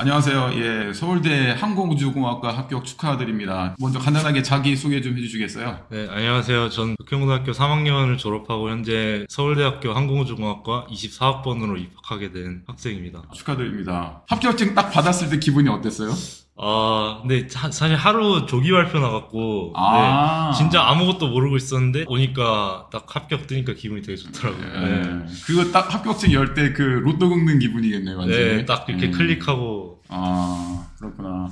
안녕하세요. 예, 서울대 항공우주공학과 합격 축하드립니다. 먼저 간단하게 자기소개 좀 해주시겠어요? 네, 안녕하세요. 전 북경고등학교 3학년을 졸업하고 현재 서울대학교 항공우주공학과 24학번으로 입학하게 된 학생입니다. 축하드립니다. 합격증 딱 받았을 때 기분이 어땠어요? 근데 사실 하루 조기 발표 나갔고 네, 진짜 아무것도 모르고 있었는데 오니까 딱 합격 뜨니까 기분이 되게 좋더라고요. 네. 그거 딱 합격증 열 때 그 로또 긁는 기분이겠네요, 완전히. 네, 딱 이렇게 클릭하고. 그렇구나.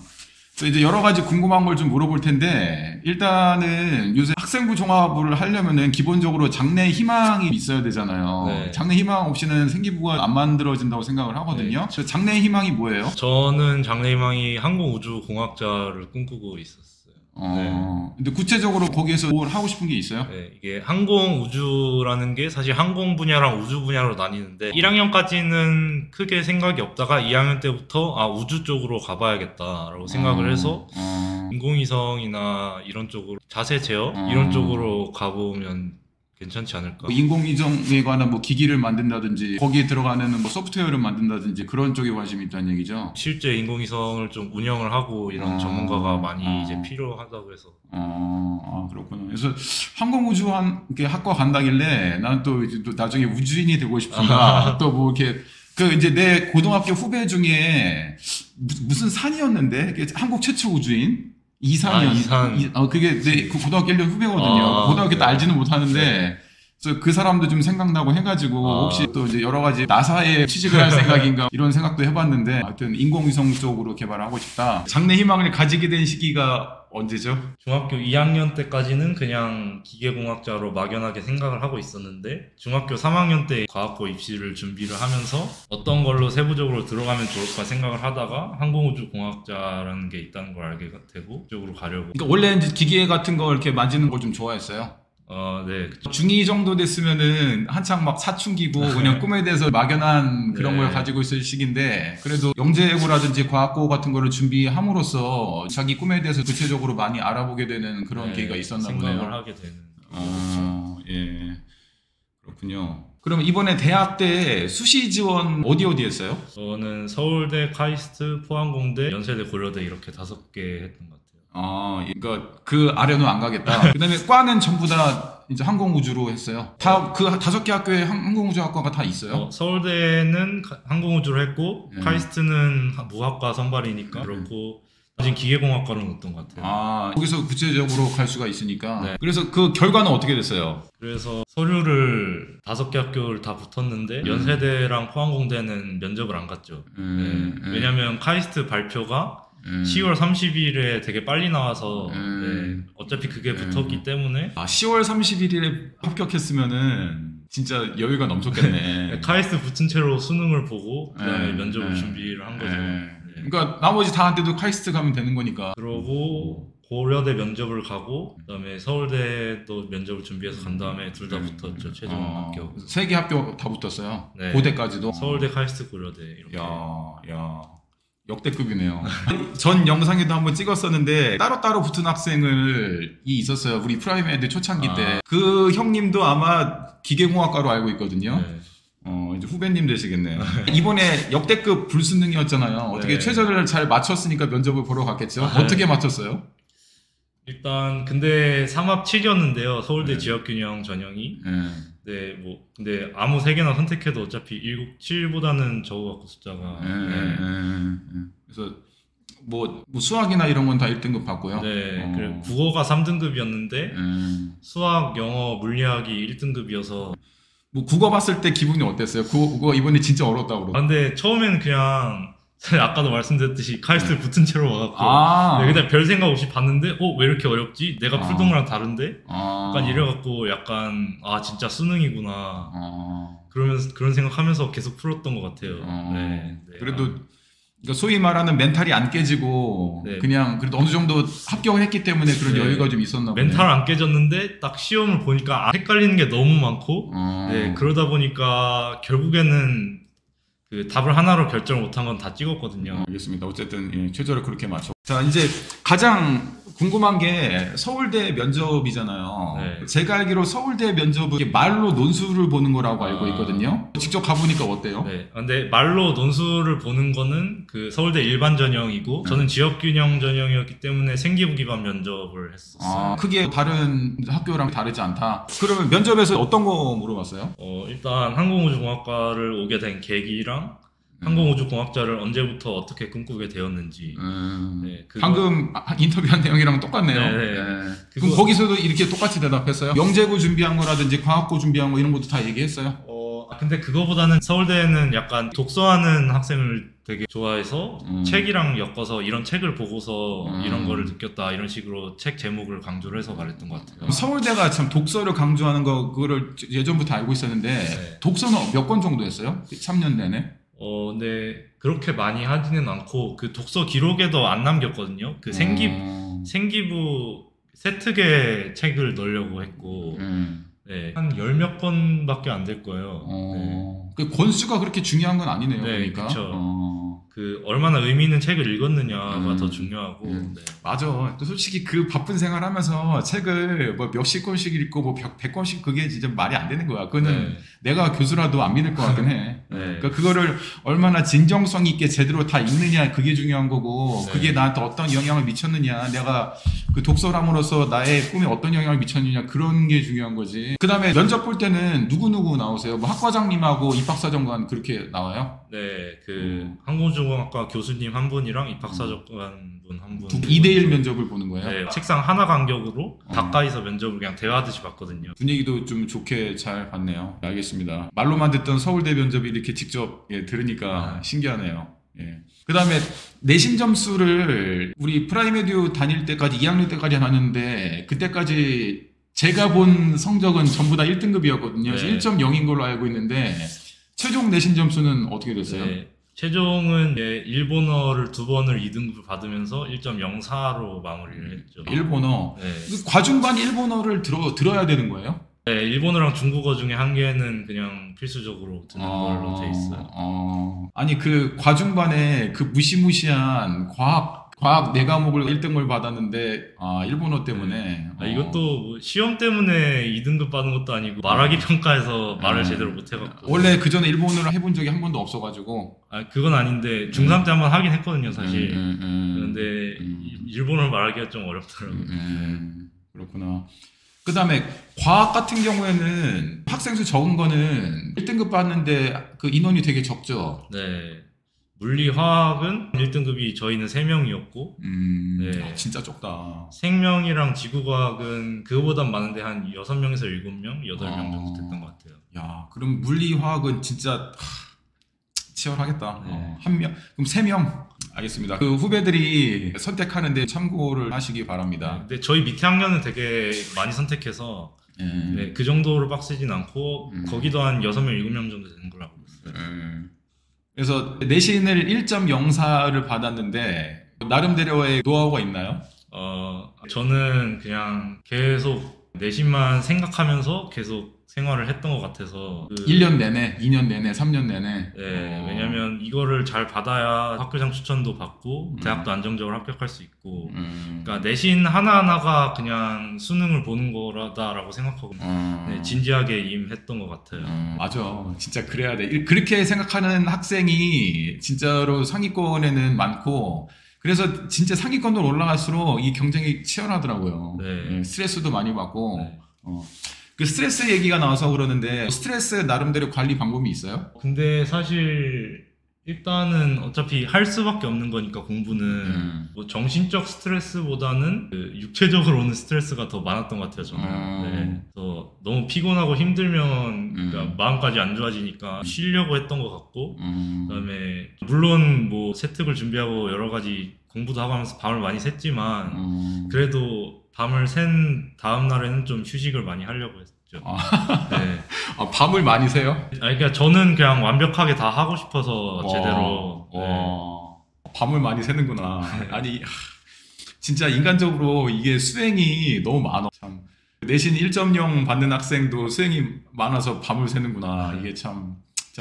이제 여러 가지 궁금한 걸 좀 물어볼 텐데, 일단은 요새 학생부 종합을 하려면은 기본적으로 장래 희망이 있어야 되잖아요. 네. 장래 희망 없이는 생기부가 안 만들어진다고 생각을 하거든요. 그 장래 희망이 뭐예요? 저는 장래 희망이 항공우주공학자를 꿈꾸고 있었어요. 네. 근데 구체적으로 거기에서 뭘 하고 싶은 게 있어요? 네, 이게 항공우주라는 게 사실 항공 분야랑 우주 분야로 나뉘는데 1학년까지는 크게 생각이 없다가 2학년 때부터 우주 쪽으로 가봐야겠다라고 생각을 해서 인공위성이나 이런 쪽으로 자세 제어 이런 쪽으로 가보면 괜찮지 않을까. 인공위성에 관한 뭐 기기를 만든다든지 거기에 들어가는 뭐 소프트웨어를 만든다든지 그런 쪽에 관심이 있다는 얘기죠? 실제 인공위성을 좀 운영을 하고 이런 전문가가 많이 이제 필요하다고 해서. 그렇구나. 그래서 항공우주학과 간다길래 나는 또 이제 또 나중에 우주인이 되고 싶은가 또 뭐 이렇게 이제 내 고등학교 후배 중에 무슨 산이었는데 한국 최초 우주인 이산이요. 이산. 그게 내 고등학교 1년 후배거든요. 고등학교 때 알지는 못하는데, 네. 그래서 그 사람도 좀 생각나고 해가지고, 혹시 또 이제 여러 가지 나사에 취직을 할 생각인가, 이런 생각도 해봤는데, 하여튼 인공위성 쪽으로 개발을 하고 싶다. 장래 희망을 가지게 된 시기가 언제죠? 중학교 2학년 때까지는 그냥 기계공학자로 막연하게 생각을 하고 있었는데 중학교 3학년 때 과학고 입시를 준비를 하면서 어떤 걸로 세부적으로 들어가면 좋을까 생각을 하다가 항공우주공학자라는 게 있다는 걸 알게 되고 그쪽으로 가려고. 그러니까 원래 이제 기계 같은 거 이렇게 만지는 걸 좀 좋아했어요? 네. 중2 정도 됐으면은 한창 막 사춘기고 그냥 꿈에 대해서 막연한 그런 걸 가지고 있을 시기인데 그래도 영재고라든지 과학고 같은 거를 준비함으로써 자기 꿈에 대해서 구체적으로 많이 알아보게 되는 그런 계기가 있었나 보네요. 생각을 하게 되는. 예. 그렇군요. 그럼 이번에 대학 때 수시 지원 어디 했어요? 저는 서울대, 카이스트, 포항공대, 연세대, 고려대 이렇게 5개 했던 것 같아요. 그러니까 그 아래는 안 가겠다. 그다음에 과는 전부 다 이제 항공우주로 했어요. 다 그 5개 학교에 항공우주학과가 다 있어요? 서울대는 항공우주로 했고 카이스트는 무학과 선발이니까 그렇고 지금 기계공학과로 넣었던 것 같아요. 거기서 구체적으로 갈 수가 있으니까. 네. 그래서 그 결과는 어떻게 됐어요? 그래서 서류를 5개 학교를 다 붙었는데 연세대랑 포항공대는 면접을 안 갔죠. 왜냐면 카이스트 발표가 10월 30일에 되게 빨리 나와서 어차피 그게 붙었기 때문에 10월 31일에 합격했으면은 진짜 여유가 넘쳤겠네. 카이스트 붙은 채로 수능을 보고 그다음에 면접을 준비를 한 거죠. 그러니까 나머지 다한테도 카이스트 가면 되는 거니까. 그러고 고려대 면접을 가고 그다음에 서울대도 면접을 준비해서 간 다음에 둘 다 붙었죠. 최종 합격. 3개 학교 다 붙었어요? 네. 고대까지도? 서울대, 카이스트, 고려대 이렇게. 야. 역대급이네요. 전 영상에도 한번 찍었었는데 따로따로 붙은 학생이 있었어요. 우리 프라이메드 초창기 때. 그 형님도 아마 기계공학과로 알고 있거든요. 이제 후배님 되시겠네요. 이번에 역대급 불수능이었잖아요. 어떻게 최저를 잘 맞췄으니까 면접을 보러 갔겠죠? 어떻게 맞췄어요? 일단 근데 3합 7이었는데요. 서울대 지역균형 전형이. 근데 아무 3개나 선택해도 어차피 7보다는 적어갖고 숫자가. 그래서 뭐 수학이나 이런 건 다 1등급 받고요. 그리고 국어가 3등급이었는데 수학, 영어, 물리학이 1등급이어서 뭐 국어 봤을 때 기분이 어땠어요? 국어 이번에 진짜 어렵다고 그러고. 근데 처음에는 그냥 아까도 말씀드렸듯이 카이스트 붙은 채로 와갖고 그냥 별 생각 없이 봤는데 왜 이렇게 어렵지? 내가 풀던 거랑 다른데? 약간 이래갖고 진짜 수능이구나 그러면서 그런 생각하면서 계속 풀었던 것 같아요. 그래도 그러니까 소위 말하는 멘탈이 안 깨지고 그냥 그래도 어느 정도 합격을 했기 때문에 그런 여유가 좀 있었나 보네요. 멘탈 안 깨졌는데 딱 시험을 보니까 헷갈리는 게 너무 많고 그러다 보니까 결국에는 그 답을 하나로 결정을 못한 건 다 찍었거든요. 알겠습니다. 어쨌든 최저를 그렇게 맞춰. 자, 이제 가장 궁금한 게 서울대 면접이잖아요. 네. 제가 알기로 서울대 면접은 이게 말로 논술을 보는 거라고 알고 있거든요. 직접 가보니까 어때요? 네. 근데 말로 논술을 보는 거는 그 서울대 일반 전형이고 저는 지역균형 전형이었기 때문에 생기부 기반 면접을 했었어요. 크게 다른 학교랑 다르지 않다. 그러면 면접에서 어떤 거 물어봤어요? 일단 항공우주공학과를 오게 된 계기랑 항공우주공학자를 언제부터 어떻게 꿈꾸게 되었는지. 네, 방금 인터뷰한 내용이랑 똑같네요. 네. 그럼 거기서도 이렇게 똑같이 대답했어요? 영재고 준비한 거라든지 과학고 준비한 거 이런 것도 다 얘기했어요? 근데 그거보다는 서울대는 약간 독서하는 학생을 되게 좋아해서 책이랑 엮어서 이런 책을 보고서 이런 거를 느꼈다 이런 식으로 책 제목을 강조를 해서 말했던 것 같아요. 서울대가 참 독서를 강조하는 거 그거를 예전부터 알고 있었는데 네. 독서는 몇 권 정도 했어요? 3년 내내? 근데 그렇게 많이 하지는 않고 그 독서 기록에도 안 남겼거든요. 그 생기부 세트계 책을 넣으려고 했고 네, 한 10몇 권밖에 안 될 거예요. 네. 그 권수가 그렇게 중요한 건 아니네요. 네, 그러니까. 그 얼마나 의미 있는 책을 읽었느냐가 더 중요하고. 네. 맞아. 또 솔직히 그 바쁜 생활하면서 책을 뭐 몇십 권씩 읽고 뭐 100권씩 그게 진짜 말이 안 되는 거야. 그거는 내가 교수라도 안 믿을 것 같긴 해. 그러니까 그거를 얼마나 진정성 있게 제대로 다 읽느냐 그게 중요한 거고 그게 나한테 어떤 영향을 미쳤느냐 내가 그 독서람으로서 나의 꿈에 어떤 영향을 미쳤느냐 그런 게 중요한 거지. 그 다음에 면접 볼 때는 누구 나오세요? 뭐 학과장님하고 입학사정관 그렇게 나와요? 네, 그 항공우주공학과 교수님 한 분이랑 입학사정관 분 한 분. 2대1 면접을 보는 거예요? 네, 책상 하나 간격으로 가까이서 면접을 그냥 대화하듯이 봤거든요. 분위기도 좀 좋게 잘 봤네요. 알겠습니다. 말로만 듣던 서울대 면접이 이렇게 직접 들으니까 신기하네요. 그 다음에 내신 점수를 우리 프라이메듀 다닐 때까지 2학년 때까지 나눴는데 그때까지 제가 본 성적은 전부 다 1등급이었거든요. 그래서 1.0인 걸로 알고 있는데 최종 내신 점수는 어떻게 됐어요? 네, 최종은 일본어를 2번을 2등급을 받으면서 1.04로 마무리를 했죠. 일본어? 네. 과중반 일본어를 들어야 되는 거예요? 네, 일본어랑 중국어 중에 한 개는 그냥 필수적으로 듣는 걸로 돼 있어요. 아니 그 과중반에 그 무시무시한 과학 4과목을 1등을 받았는데 일본어 때문에 이것도 뭐 시험 때문에 2등급 받은 것도 아니고 말하기 평가에서 말을 제대로 못 해갖고 원래 그 전에 일본어를 해본 적이 한 번도 없어가지고 그건 아닌데 중3 때 한번 하긴 했거든요 사실. 그런데 일본어를 말하기가 좀 어렵더라고요. 그렇구나. 그 다음에 과학 같은 경우에는 학생 수 적은 거는 1등급 받는데 그 인원이 되게 적죠. 네. 물리, 화학은 1등급이 저희는 3명이었고 네. 진짜 적다. 생명이랑 지구과학은 그거보단 많은데 한 6명에서 7명, 8명 정도 됐던 것 같아요. 야, 그럼 물리, 화학은 진짜 치열하겠다. 네. 한 명, 그럼 3명. 알겠습니다. 그 후배들이 선택하는데 참고를 하시기 바랍니다. 근데 저희 밑에 학년은 되게 많이 선택해서 네, 그 정도로 빡세진 않고 거기도 한 6명, 7명 정도 되는 걸로 알고 있어요. 그래서 내신을 1.04를 받았는데 나름대로의 노하우가 있나요? 저는 그냥 계속 내신만 생각하면서 계속 생활을 했던 것 같아서 1년 내내, 2년 내내, 3년 내내. 네, 왜냐면 이거를 잘 받아야 학교장 추천도 받고 대학도 안정적으로 합격할 수 있고 그러니까 내신 하나하나가 그냥 수능을 보는 거라다라고 생각하고 네, 진지하게 임했던 것 같아요. 맞아, 진짜 그래야 돼. 그렇게 생각하는 학생이 진짜로 상위권에는 많고 그래서 진짜 상위권으로 올라갈수록 이 경쟁이 치열하더라고요. 네. 스트레스도 많이 받고 그 스트레스 얘기가 나와서 그러는데 스트레스 나름대로 관리 방법이 있어요? 근데 사실 일단은 어차피 할 수밖에 없는 거니까 공부는 뭐 정신적 스트레스보다는 그 육체적으로 오는 스트레스가 더 많았던 것 같아요 저는. 네. 그래서 너무 피곤하고 힘들면 그러니까 마음까지 안 좋아지니까 쉬려고 했던 것 같고 그다음에 물론 뭐 세특을 준비하고 여러 가지 공부도 하고 하면서 밤을 많이 샜지만 그래도 밤을 샌 다음 날에는 좀 휴식을 많이 하려고 했죠. 네. 밤을 많이 새요? 그러니까 저는 그냥 완벽하게 다 하고 싶어서 제대로. 밤을 많이 새는구나. 아니 진짜 인간적으로 이게 수행이 너무 많아. 참 내신 1.0 받는 학생도 수행이 많아서 밤을 새는구나. 이게 참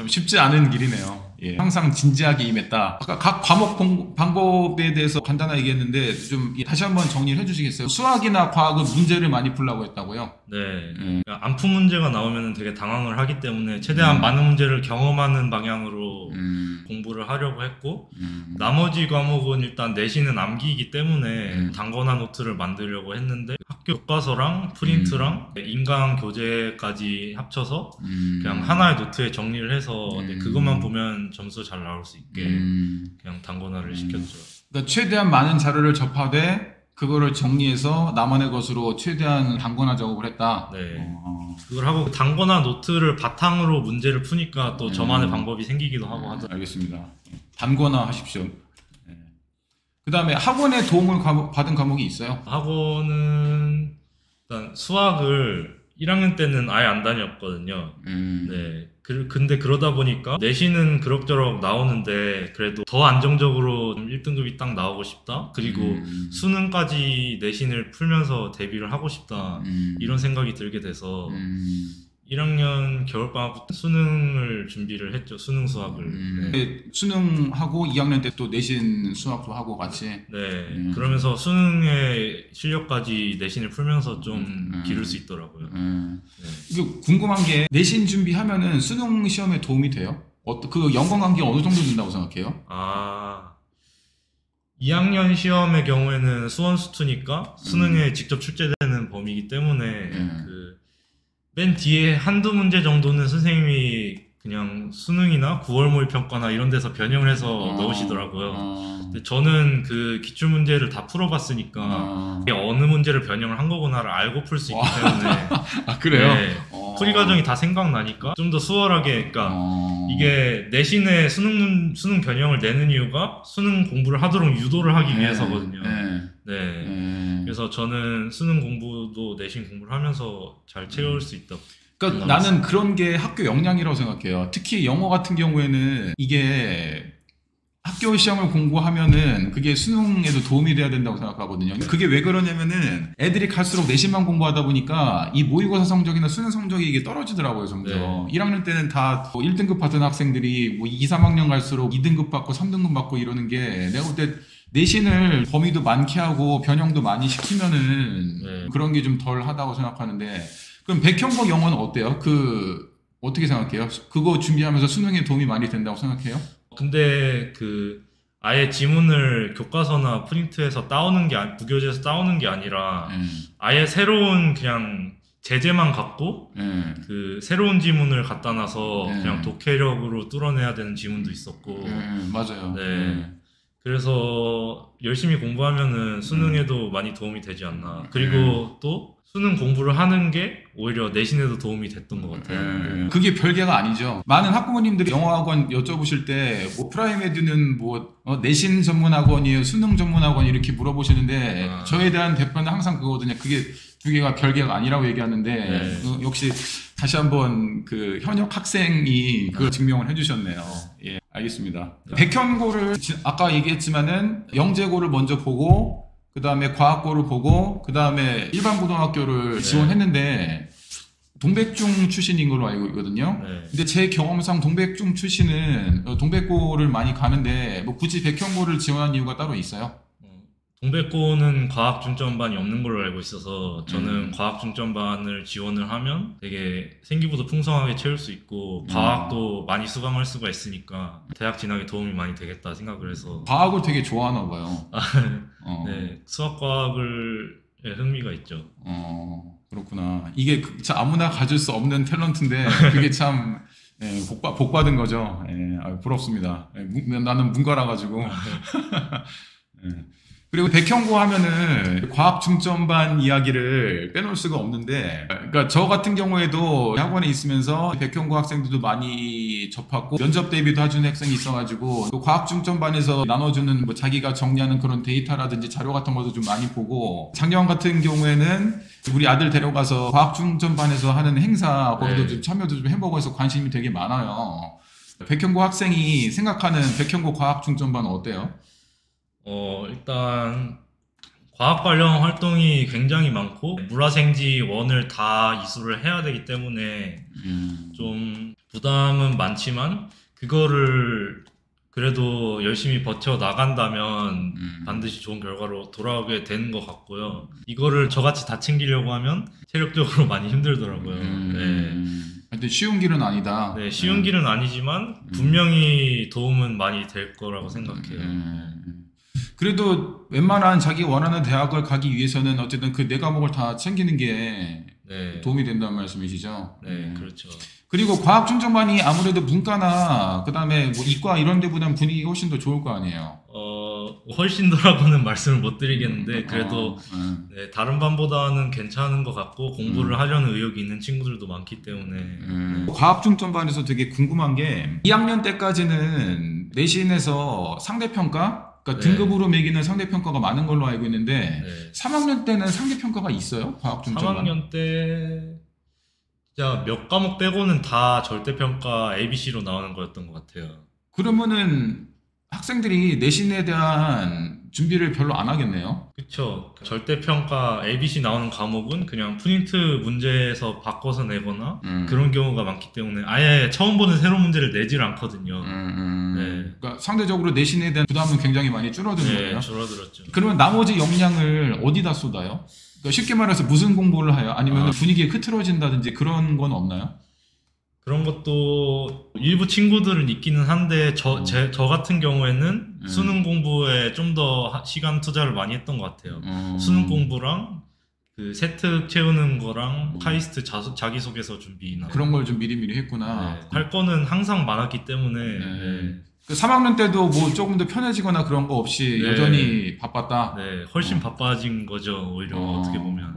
쉽지 않은 길이네요. 예, 항상 진지하게 임했다. 아까 각 과목 방법에 대해서 간단하게 얘기했는데 좀 다시 한번 정리를 해주시겠어요? 수학이나 과학은 문제를 많이 풀라고 했다고요? 네. 그러니까 안푼 문제가 나오면 되게 당황을 하기 때문에 최대한 많은 문제를 경험하는 방향으로 공부를 하려고 했고 나머지 과목은 일단 내신은 암기이기 때문에 단권화 노트를 만들려고 했는데 학교 교과서랑 프린트랑 인강 교재까지 합쳐서 그냥 하나의 노트에 정리를 해서 그것만 보면 점수 잘 나올 수 있게 그냥 단권화를 시켰죠. 그러니까 최대한 많은 자료를 접하되 그거를 정리해서 나만의 것으로 최대한 단권화 작업을 했다. 네. 그걸 하고 단권화 노트를 바탕으로 문제를 푸니까 또 저만의 방법이 생기기도 하고 하더라고요. 알겠습니다. 단권화 하십시오. 네. 그 다음에 학원에 도움을 받은 과목이 있어요? 학원은 일단 수학을 1학년 때는 아예 안 다녔거든요. 네. 근데 그러다 보니까 내신은 그럭저럭 나오는데 그래도 더 안정적으로 1등급이 딱 나오고 싶다. 그리고 수능까지 내신을 풀면서 대비를 하고 싶다. 이런 생각이 들게 돼서 1학년 겨울방학부터 수능을 준비를 했죠. 수능 수학을. 네. 수능하고 2학년 때 또 내신 수학도 하고 같이. 네. 그러면서 수능의 실력까지 내신을 풀면서 좀 기를 수 있더라고요. 네. 궁금한 게 내신 준비하면은 수능 시험에 도움이 돼요? 그 연관관계 어느 정도 된다고 생각해요? 2학년 시험의 경우에는 수원수투니까 수능에 직접 출제되는 범위이기 때문에 맨 뒤에 한두 문제 정도는 선생님이 그냥 수능이나 9월 모의평가나 이런 데서 변형을 해서 넣으시더라고요. 근데 저는 그 기출문제를 다 풀어봤으니까 이게 어느 문제를 변형을 한 거구나를 알고 풀 수 있기 때문에 그래요? 네, 풀이 과정이 다 생각나니까 좀 더 수월하게 그러니까 이게 내신에 수능 변형을 내는 이유가 수능 공부를 하도록 유도를 하기 위해서거든요. 그래서 저는 수능 공부도 내신 공부를 하면서 잘 채울 수 있다. 그러니까 나는 그런 게 학교 역량이라고 생각해요. 특히 영어 같은 경우에는 이게 학교 시험을 공부하면은 그게 수능에도 도움이 돼야 된다고 생각하거든요. 그게 왜 그러냐면은 애들이 갈수록 내신만 공부하다 보니까 이 모의고사 성적이나 수능 성적이 이게 떨어지더라고요, 점점. 1학년 때는 다 1등급 받은 학생들이 2, 3학년 갈수록 2등급 받고 3등급 받고 이러는 게 내가 볼 때 내신을 범위도 많게 하고 변형도 많이 시키면은 그런 게 좀 덜 하다고 생각하는데 그럼 백형고 영어는 어때요? 어떻게 생각해요? 그거 준비하면서 수능에 도움이 많이 된다고 생각해요? 근데 아예 지문을 교과서나 프린트에서 따오는 게 부교재에서 따오는 게 아니라 아예 새로운 그냥 제재만 갖고 새로운 지문을 갖다 놔서 그냥 독해력으로 뚫어내야 되는 지문도 있었고 맞아요. 그래서 열심히 공부하면은 수능에도 많이 도움이 되지 않나. 그리고 또 수능 공부를 하는 게 오히려 내신에도 도움이 됐던 것 같아요. 그게 별개가 아니죠. 많은 학부모님들이 영어학원 여쭤보실 때 프라이메드는 내신 전문학원이에요, 수능 전문학원 이렇게 물어보시는데 저에 대한 대표는 항상 그거거든요. 그게 두 개가 별개가 아니라고 얘기하는데 역시 다시 한번 현역 학생이 그걸 증명을 해주셨네요. 예, 알겠습니다. 백현고를 아까 얘기했지만은 영재고를 먼저 보고 그 다음에 과학고를 보고 그 다음에 일반 고등학교를 지원했는데 동백중 출신인 걸로 알고 있거든요. 근데 제 경험상 동백중 출신은 동백고를 많이 가는데 굳이 백현고를 지원한 이유가 따로 있어요? 동백고는 과학 중점반이 없는 걸로 알고 있어서 저는 과학 중점반을 지원을 하면 되게 생기부도 풍성하게 채울 수 있고 과학도 많이 수강할 수가 있으니까 대학 진학에 도움이 많이 되겠다 생각을 해서 과학을 되게 좋아하나 봐요. 네, 수학과학을 흥미가 있죠. 그렇구나. 이게 아무나 가질 수 없는 탤런트인데 그게 참 복 받은 거죠. 부럽습니다. 나는 문과라 가지고. 그리고 백형고 하면은 과학 중점반 이야기를 빼놓을 수가 없는데, 그러니까 저 같은 경우에도 학원에 있으면서 백형고 학생들도 많이 접하고 면접 대비도 해주는 학생이 있어가지고 또 과학 중점반에서 나눠주는 자기가 정리하는 그런 데이터라든지 자료 같은 것도 좀 많이 보고, 작년 같은 경우에는 우리 아들 데려가서 과학 중점반에서 하는 행사 거기도 좀 참여도 좀 해보고 해서 관심이 되게 많아요. 백형고 학생이 생각하는 백형고 과학 중점반은 어때요? 일단 과학 관련 활동이 굉장히 많고 물화생지 원을 다 이수를 해야 되기 때문에 좀 부담은 많지만 그거를 그래도 열심히 버텨 나간다면 반드시 좋은 결과로 돌아오게 되는 것 같고요. 이거를 저같이 다 챙기려고 하면 체력적으로 많이 힘들더라고요. 네. 근데 쉬운 길은 아니다. 네, 쉬운 길은 아니지만 분명히 도움은 많이 될 거라고 생각해요. 그래도 웬만한 자기 원하는 대학을 가기 위해서는 어쨌든 그 네 과목을 다 챙기는 게 네. 도움이 된다는 말씀이시죠? 네, 그렇죠. 그리고 과학 중점반이 아무래도 문과나 그다음에 뭐 이과 이런 데보다는 분위기가 훨씬 더 좋을 거 아니에요. 훨씬 더라고는 말씀을 못 드리겠는데 그래도 네, 다른 반보다는 괜찮은 것 같고 공부를 하려는 의욕이 있는 친구들도 많기 때문에 과학 중점반에서 되게 궁금한 게 2학년 때까지는 내신에서 상대평가 그러니까 네. 등급으로 매기는 상대평가가 많은 걸로 알고 있는데 네. 3학년 때는 상대평가가 있어요? 과학 중점반? 3학년 때 진짜 몇 과목 빼고는 다 절대평가 ABC로 나오는 거였던 것 같아요. 그러면은 학생들이 내신에 대한 준비를 별로 안 하겠네요. 그쵸. 절대평가 ABC 나오는 과목은 그냥 프린트 문제에서 바꿔서 내거나 그런 경우가 많기 때문에 아예 처음 보는 새로운 문제를 내질 않거든요. 네. 그러니까 상대적으로 내신에 대한 부담은 굉장히 많이 줄어드는 거예요. 줄어들었죠. 그러면 나머지 역량을 어디다 쏟아요? 그러니까 쉽게 말해서 무슨 공부를 해요? 아니면 분위기가 흐트러진다든지 그런 건 없나요? 그런 것도 일부 친구들은 있기는 한데 저 같은 경우에는 수능 공부에 좀 더 시간 투자를 많이 했던 것 같아요. 수능 공부랑 그 세특 채우는 거랑 카이스트 자기소개서 준비나 그런 걸 좀 미리미리 했구나. 네. 할 거는 항상 많았기 때문에 네. 그 3학년 때도 뭐 조금 더 편해지거나 그런 거 없이 네. 여전히 바빴다? 네, 훨씬 바빠진 거죠, 오히려 어떻게 보면.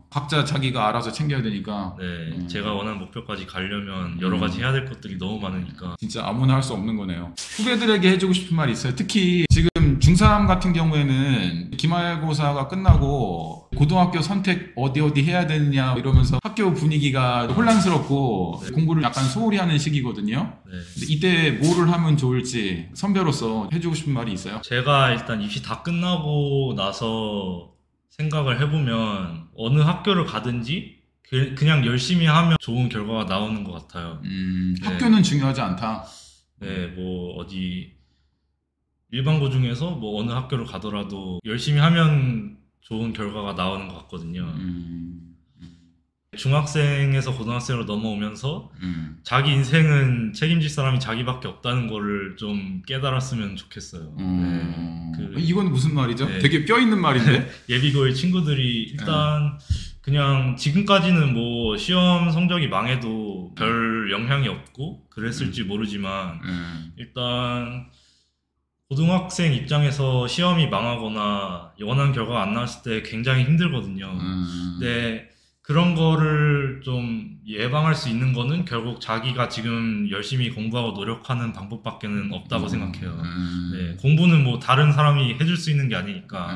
각자 자기가 알아서 챙겨야 되니까. 네, 제가 원하는 목표까지 가려면 여러 가지 해야 될 것들이 너무 많으니까. 진짜 아무나 할 수 없는 거네요. 후배들에게 해주고 싶은 말이 있어요. 특히 지금 중3 같은 경우에는 기말고사가 끝나고 고등학교 선택 어디 해야 되느냐 이러면서 학교 분위기가 혼란스럽고 공부를 약간 소홀히 하는 시기거든요. 네. 근데 이때 뭐를 하면 좋을지 선배로서 해주고 싶은 말이 있어요? 제가 일단 입시 다 끝나고 나서 생각을 해보면 어느 학교를 가든지 그냥 열심히 하면 좋은 결과가 나오는 것 같아요. 네. 학교는 중요하지 않다. 네, 뭐 어디 일반고 중에서 뭐 어느 학교를 가더라도 열심히 하면 좋은 결과가 나오는 것 같거든요. 중학생에서 고등학생으로 넘어오면서 자기 인생은 책임질 사람이 자기밖에 없다는 거를 좀 깨달았으면 좋겠어요. 이건 무슨 말이죠? 네. 되게 뼈 있는 말인데? 예비고의 친구들이 일단 그냥 지금까지는 뭐 시험 성적이 망해도 별 영향이 없고 그랬을지 모르지만 일단 고등학생 입장에서 시험이 망하거나 원하는 결과가 안 나왔을 때 굉장히 힘들거든요. 근데 그런 거를 좀 예방할 수 있는 거는 결국 자기가 지금 열심히 공부하고 노력하는 방법밖에는 없다고 생각해요. 네, 공부는 뭐 다른 사람이 해줄 수 있는 게 아니니까.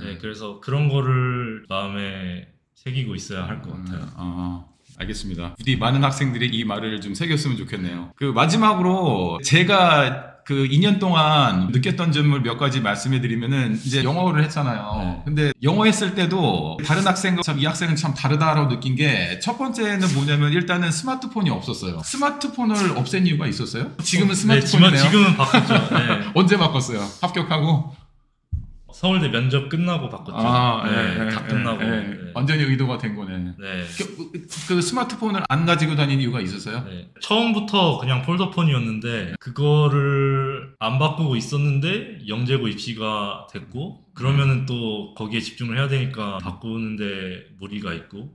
네, 그래서 그런 거를 마음에 새기고 있어야 할 것 같아요. 알겠습니다. 부디 많은 학생들이 이 말을 좀 새겼으면 좋겠네요. 그 마지막으로 제가 그 2년 동안 느꼈던 점을 몇 가지 말씀해 드리면은 이제 영어를 했잖아요. 네. 근데 영어 했을 때도 다른 학생과 참 이 학생은 참 다르다라고 느낀 게 첫 번째는 뭐냐면 일단은 스마트폰이 없었어요. 스마트폰을 없앤 이유가 있었어요? 지금은 스마트폰이네요. 네, 지금은 바꿨죠. 네. 언제 바꿨어요? 합격하고? 서울대 면접 끝나고 바꿨죠. 다 끝나고. 네. 완전히 의도가 된 거네. 네. 그 스마트폰을 안 가지고 다니는 이유가 있었어요? 네. 처음부터 그냥 폴더폰이었는데 그거를 안 바꾸고 있었는데 영재고 입시가 됐고 그러면은 또 거기에 집중을 해야 되니까 바꾸는데 무리가 있고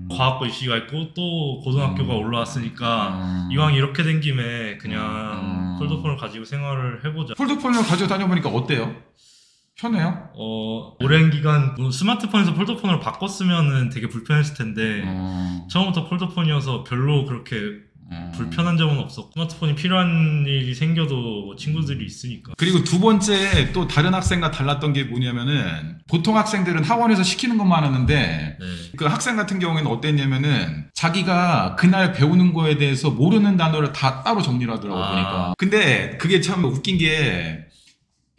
과학고 입시가 있고 또 고등학교가 올라왔으니까 이왕 이렇게 된 김에 그냥 폴더폰을 가지고 생활을 해보자. 폴더폰을 가지고 다녀보니까 어때요? 편해요? 오랜 기간 스마트폰에서 폴더폰으로 바꿨으면은 되게 불편했을 텐데 처음부터 폴더폰이어서 별로 그렇게 불편한 점은 없었고 스마트폰이 필요한 일이 생겨도 친구들이 있으니까. 그리고 두 번째 또 다른 학생과 달랐던 게 뭐냐면은 보통 학생들은 학원에서 시키는 것만 하는데 그 학생 같은 경우에는 어땠냐면은 자기가 그날 배우는 거에 대해서 모르는 단어를 다 따로 정리를 하더라고 보니까. 근데 그게 참 웃긴 게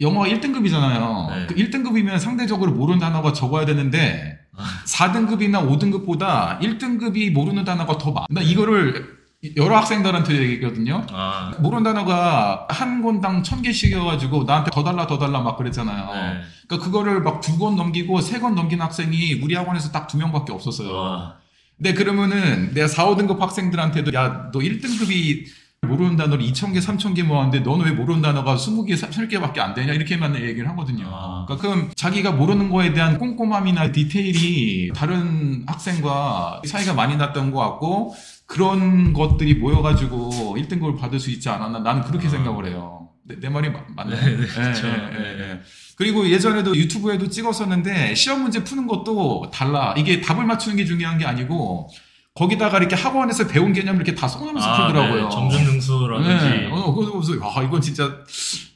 영어 1등급이잖아요. 네. 그 1등급이면 상대적으로 모르는 단어가 적어야 되는데 4등급이나 5등급보다 1등급이 모르는 단어가 더 많아. 나 이거를 여러 학생들한테 얘기했거든요. 아, 모르는 단어가 한 권당 1000개씩이어가지고 나한테 더 달라 막 그랬잖아요. 네. 그러니까 그거를 막 2권 넘기고 3권 넘긴 학생이 우리 학원에서 딱 2명밖에 없었어요. 와. 근데 그러면은 내가 4, 5등급 학생들한테도 야, 너 1등급이 모르는 단어를 2000개, 3000개 모았는데 너는 왜 모르는 단어가 20개, 30개밖에 안 되냐 이렇게만 얘기를 하거든요. 아. 그러니까 그럼 자기가 모르는 거에 대한 꼼꼼함이나 디테일이 다른 학생과 차이가 많이 났던 것 같고 그런 것들이 모여가지고 1등급을 받을 수 있지 않았나 나는 그렇게 생각을 해요. 내 말이 맞나요? 네, 그렇죠. 네. 그리고 예전에도 유튜브에도 찍었었는데 시험 문제 푸는 것도 달라. 이게 답을 맞추는 게 중요한 게 아니고 거기다가 이렇게 학원에서 배운 개념을 이렇게 다 써놓으면서 풀더라고요. 네. 점준능수라든지. 그래서 이건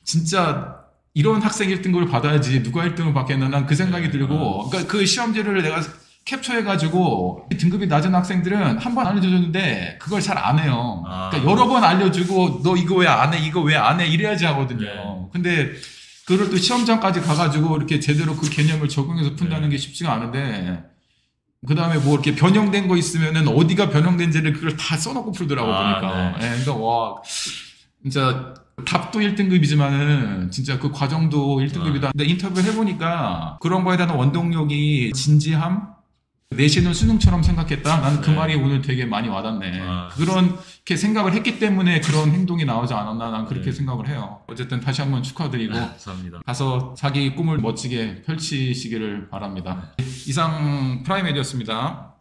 진짜 이런 학생 1등급을 받아야지 누가 1등을 받겠나 난 그 생각이 들고 그러니까 그 시험지를 내가 캡처해가지고 등급이 낮은 학생들은 한 번 알려줬는데 그걸 잘 안 해요. 그러니까 여러 번 알려주고 너 이거 왜 안 해? 이거 왜 안 해? 이래야지 하거든요. 네. 근데 그걸 또 시험장까지 가가지고 이렇게 제대로 그 개념을 적용해서 푼다는 게 쉽지가 않은데 그 다음에 뭐 이렇게 변형된 거 있으면은 어디가 변형된지를 그걸 다 써놓고 풀더라고 보니까. 네. 그러니까 와 진짜 답도 1등급이지만은 진짜 그 과정도 1등급이다. 근데 인터뷰를 해보니까 그런 거에 대한 원동력이 진지함, 내신을 수능처럼 생각했다. 나는 그 말이 오늘 되게 많이 와닿네. 그렇게 생각을 했기 때문에 그런 행동이 나오지 않았나. 난 그렇게 생각을 해요. 어쨌든 다시 한번 축하드리고 감사합니다. 가서 자기 꿈을 멋지게 펼치시기를 바랍니다. 이상 프라이메디였습니다.